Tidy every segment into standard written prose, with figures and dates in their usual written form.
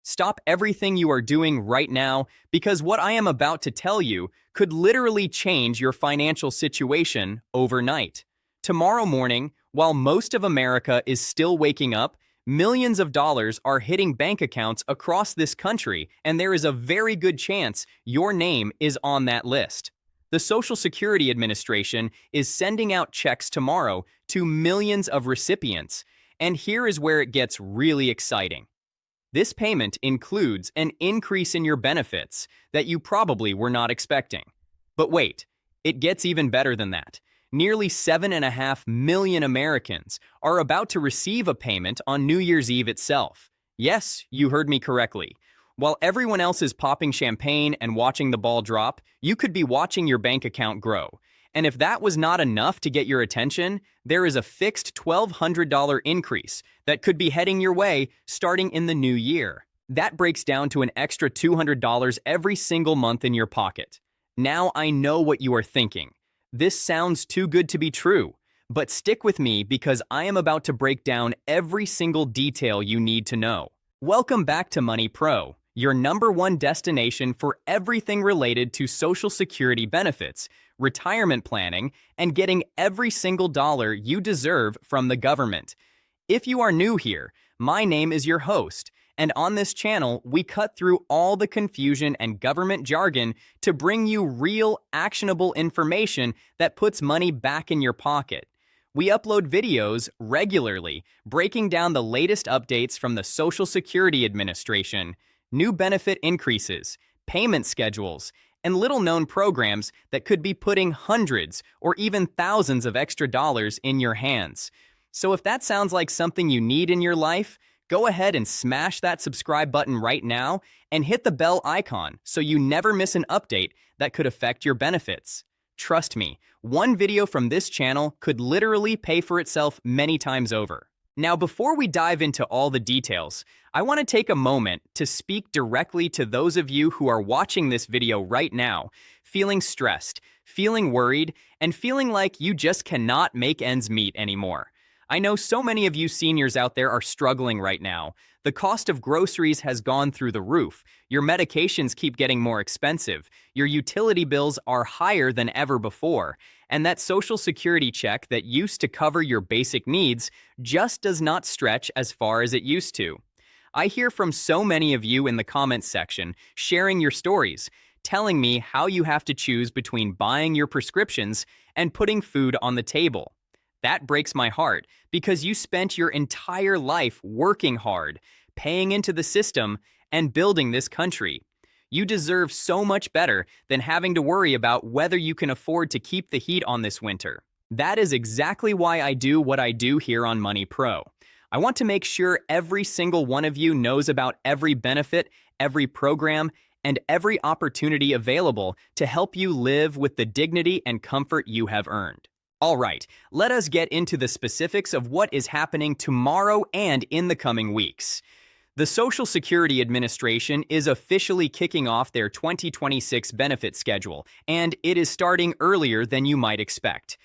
Stop everything you are doing right now because what I am about to tell you could literally change your financial situation overnight. Tomorrow morning, while most of America is still waking up, millions of dollars are hitting bank accounts across this country, and there is a very good chance your name is on that list. The Social Security Administration is sending out checks tomorrow to millions of recipients, and here is where it gets really exciting. This payment includes an increase in your benefits that you probably were not expecting. But wait, it gets even better than that. Nearly 7.5 million Americans are about to receive a payment on New Year's Eve itself. Yes, you heard me correctly. While everyone else is popping champagne and watching the ball drop, you could be watching your bank account grow. And if that was not enough to get your attention, there is a fixed $1,200 increase that could be heading your way starting in the new year. That breaks down to an extra $200 every single month in your pocket. Now I know what you are thinking. This sounds too good to be true, but stick with me because I am about to break down every single detail you need to know. Welcome back to Money Pro, your #1 destination for everything related to Social Security benefits, retirement planning, and getting every single dollar you deserve from the government. If you are new here, my name is your host, and on this channel, we cut through all the confusion and government jargon to bring you real, actionable information that puts money back in your pocket. We upload videos regularly, breaking down the latest updates from the Social Security Administration, new benefit increases, payment schedules, and little-known programs that could be putting hundreds or even thousands of extra dollars in your hands. So if that sounds like something you need in your life, go ahead and smash that subscribe button right now and hit the bell icon so you never miss an update that could affect your benefits. Trust me, one video from this channel could literally pay for itself many times over. Now, before we dive into all the details, I want to take a moment to speak directly to those of you who are watching this video right now, feeling stressed, feeling worried, and feeling like you just cannot make ends meet anymore. I know so many of you seniors out there are struggling right now. The cost of groceries has gone through the roof. Your medications keep getting more expensive. Your utility bills are higher than ever before. And that Social Security check that used to cover your basic needs just does not stretch as far as it used to. I hear from so many of you in the comments section sharing your stories, telling me how you have to choose between buying your prescriptions and putting food on the table. That breaks my heart because you spent your entire life working hard, paying into the system, and building this country. You deserve so much better than having to worry about whether you can afford to keep the heat on this winter. That is exactly why I do what I do here on Money Pro. I want to make sure every single one of you knows about every benefit, every program, and every opportunity available to help you live with the dignity and comfort you have earned. All right, let us get into the specifics of what is happening tomorrow and in the coming weeks. The Social Security Administration is officially kicking off their 2026 benefit schedule, and it is starting earlier than you might expect.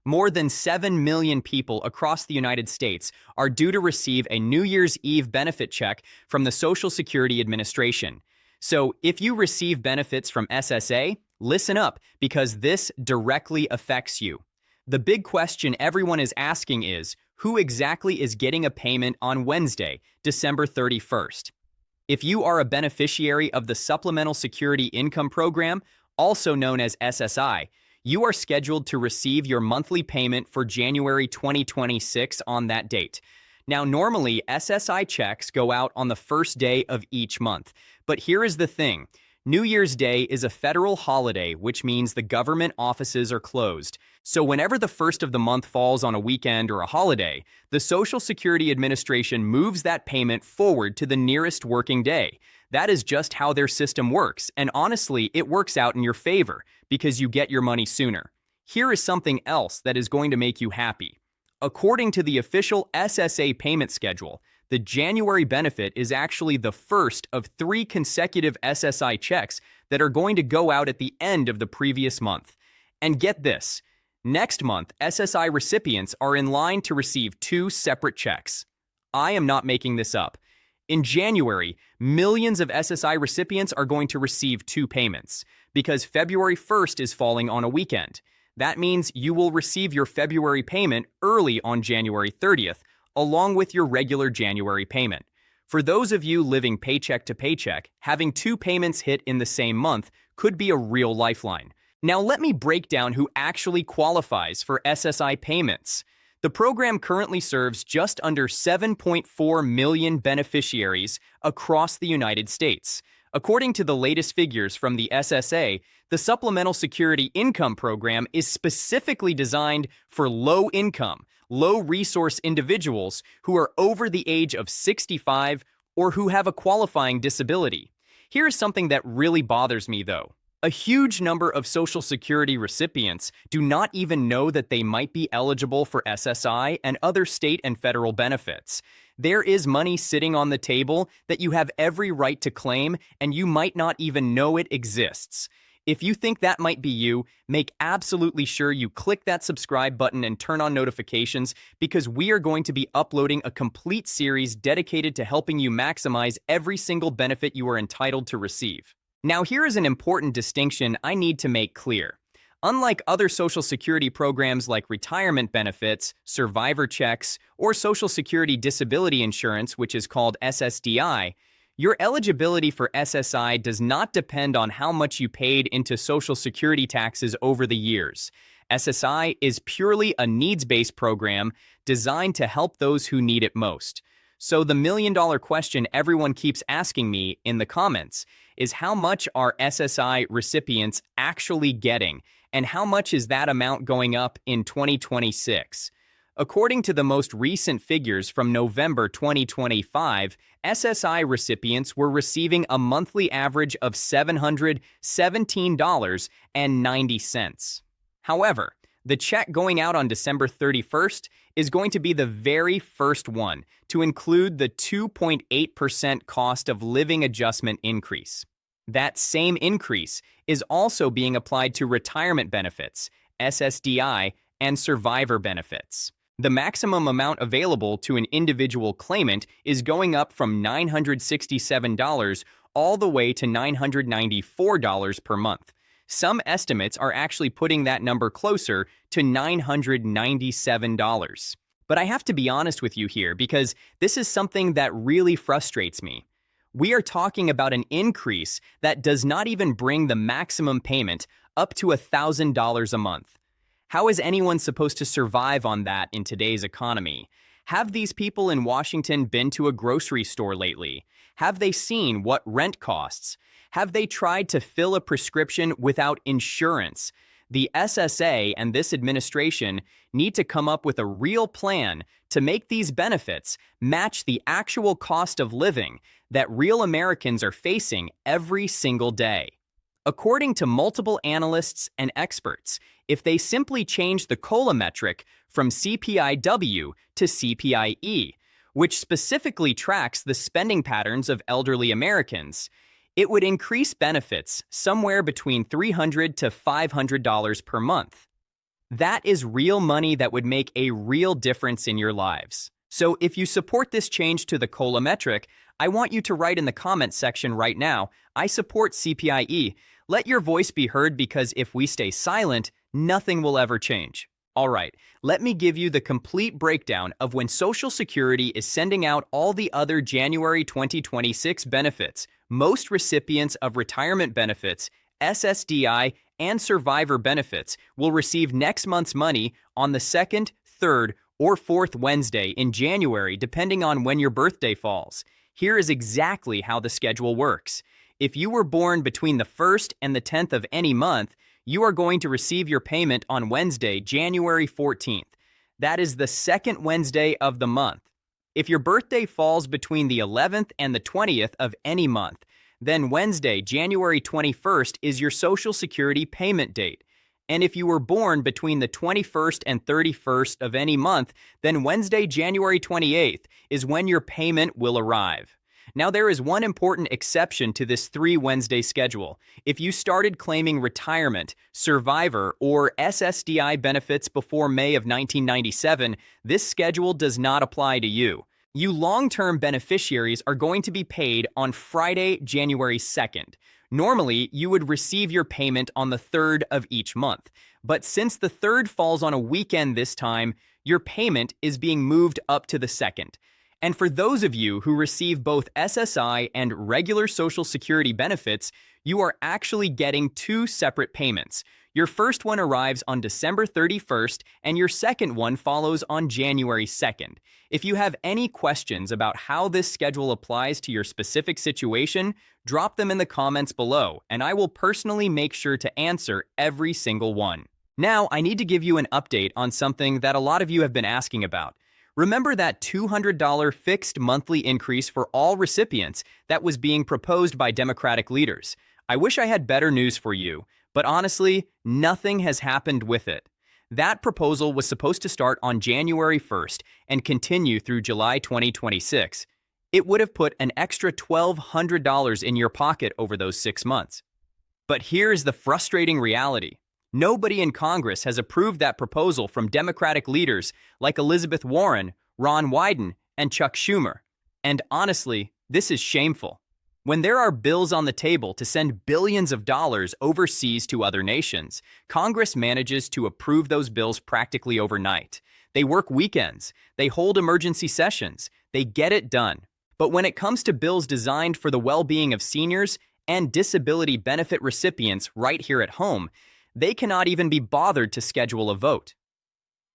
More than 7 million people across the United States are due to receive a New Year's Eve benefit check from the Social Security Administration. So if you receive benefits from SSA, listen up because this directly affects you. The big question everyone is asking is, who exactly is getting a payment on Wednesday, December 31st? If you are a beneficiary of the Supplemental Security Income Program, also known as SSI, you are scheduled to receive your monthly payment for January 2026 on that date. Now, normally, SSI checks go out on the first day of each month, but here is the thing. New Year's Day is a federal holiday, which means the government offices are closed. So whenever the first of the month falls on a weekend or a holiday, the Social Security Administration moves that payment forward to the nearest working day. That is just how their system works, and honestly, it works out in your favor because you get your money sooner. Here is something else that is going to make you happy. According to the official SSA payment schedule, the January benefit is actually the first of 3 consecutive SSI checks that are going to go out at the end of the previous month. And get this, next month, SSI recipients are in line to receive 2 separate checks. I am not making this up. In January, millions of SSI recipients are going to receive two payments because February 1st is falling on a weekend. That means you will receive your February payment early on January 30th, along with your regular January payment. For those of you living paycheck to paycheck, having two payments hit in the same month could be a real lifeline. Now let me break down who actually qualifies for SSI payments. The program currently serves just under 7.4 million beneficiaries across the United States. According to the latest figures from the SSA, the Supplemental Security Income Program is specifically designed for low-income, low-resource individuals who are over the age of 65 or who have a qualifying disability. Here's something that really bothers me, though. A huge number of Social Security recipients do not even know that they might be eligible for SSI and other state and federal benefits. There is money sitting on the table that you have every right to claim, and you might not even know it exists. If you think that might be you, make absolutely sure you click that subscribe button and turn on notifications because we are going to be uploading a complete series dedicated to helping you maximize every single benefit you are entitled to receive. Now, here is an important distinction I need to make clear. Unlike other Social Security programs like retirement benefits, survivor checks, or Social Security disability insurance, which is called SSDI, your eligibility for SSI does not depend on how much you paid into Social Security taxes over the years. SSI is purely a needs-based program designed to help those who need it most. So the million-dollar question everyone keeps asking me in the comments is how much are SSI recipients actually getting, and how much is that amount going up in 2026? According to the most recent figures from November 2025, SSI recipients were receiving a monthly average of $717.90. However, the check going out on December 31st is going to be the very first one to include the 2.8% cost of living adjustment increase. That same increase is also being applied to retirement benefits, SSDI, and survivor benefits. The maximum amount available to an individual claimant is going up from $967 all the way to $994 per month. Some estimates are actually putting that number closer to $997. But I have to be honest with you here because this is something that really frustrates me. We are talking about an increase that does not even bring the maximum payment up to $1,000 a month. How is anyone supposed to survive on that in today's economy? Have these people in Washington been to a grocery store lately? Have they seen what rent costs? Have they tried to fill a prescription without insurance? The SSA and this administration need to come up with a real plan to make these benefits match the actual cost of living that real Americans are facing every single day. According to multiple analysts and experts, if they simply change the COLA metric from CPI-W to CPI-E, which specifically tracks the spending patterns of elderly Americans, it would increase benefits somewhere between $300 to $500 per month. That is real money that would make a real difference in your lives. So if you support this change to the COLA metric, I want you to write in the comments section right now, I support CPI-E. Let your voice be heard because if we stay silent, nothing will ever change. All right, let me give you the complete breakdown of when Social Security is sending out all the other January 2026 benefits. Most recipients of retirement benefits, SSDI, and survivor benefits will receive next month's money on the 2nd, 3rd, or 4th Wednesday in January, depending on when your birthday falls. Here is exactly how the schedule works. If you were born between the 1st and the 10th of any month, you are going to receive your payment on Wednesday, January 14th. That is the second Wednesday of the month. If your birthday falls between the 11th and the 20th of any month, then Wednesday, January 21st is your Social Security payment date. And if you were born between the 21st and 31st of any month, then Wednesday, January 28th is when your payment will arrive. Now, there is one important exception to this 3-Wednesday schedule. If you started claiming retirement, survivor, or SSDI benefits before May of 1997, this schedule does not apply to you. You long-term beneficiaries are going to be paid on Friday, January 2nd. Normally, you would receive your payment on the 3rd of each month. But since the 3rd falls on a weekend this time, your payment is being moved up to the 2nd. And for those of you who receive both SSI and regular Social Security benefits, you are actually getting 2 separate payments. Your first one arrives on December 31st, and your second one follows on January 2nd. If you have any questions about how this schedule applies to your specific situation, drop them in the comments below, and I will personally make sure to answer every single one. Now, I need to give you an update on something that a lot of you have been asking about. Remember that $200 fixed monthly increase for all recipients that was being proposed by Democratic leaders? I wish I had better news for you, but honestly, nothing has happened with it. That proposal was supposed to start on January 1st and continue through July 2026. It would have put an extra $1,200 in your pocket over those 6 months. But here's the frustrating reality. Nobody in Congress has approved that proposal from Democratic leaders like Elizabeth Warren, Ron Wyden, and Chuck Schumer. And honestly, this is shameful. When there are bills on the table to send billions of dollars overseas to other nations, Congress manages to approve those bills practically overnight. They work weekends, they hold emergency sessions, they get it done. But when it comes to bills designed for the well-being of seniors and disability benefit recipients right here at home, they cannot even be bothered to schedule a vote.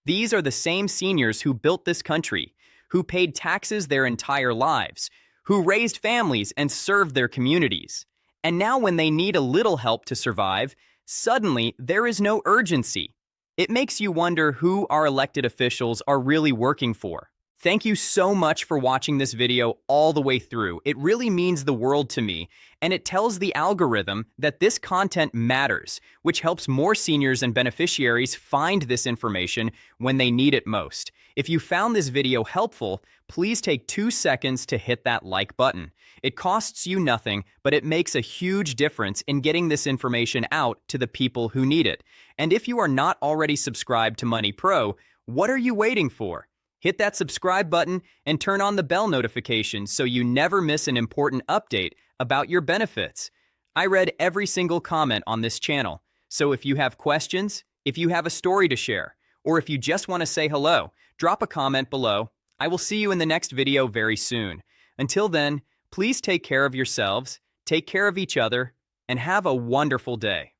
These are the same seniors who built this country, who paid taxes their entire lives, who raised families and served their communities. And now when they need a little help to survive, suddenly there is no urgency. It makes you wonder who our elected officials are really working for. Thank you so much for watching this video all the way through. It really means the world to me, and it tells the algorithm that this content matters, which helps more seniors and beneficiaries find this information when they need it most. If you found this video helpful, please take 2 seconds to hit that like button. It costs you nothing, but it makes a huge difference in getting this information out to the people who need it. And if you are not already subscribed to Money Pro, what are you waiting for? Hit that subscribe button and turn on the bell notification so you never miss an important update about your benefits. I read every single comment on this channel, so if you have questions, if you have a story to share, or if you just want to say hello, drop a comment below. I will see you in the next video very soon. Until then, please take care of yourselves, take care of each other, and have a wonderful day.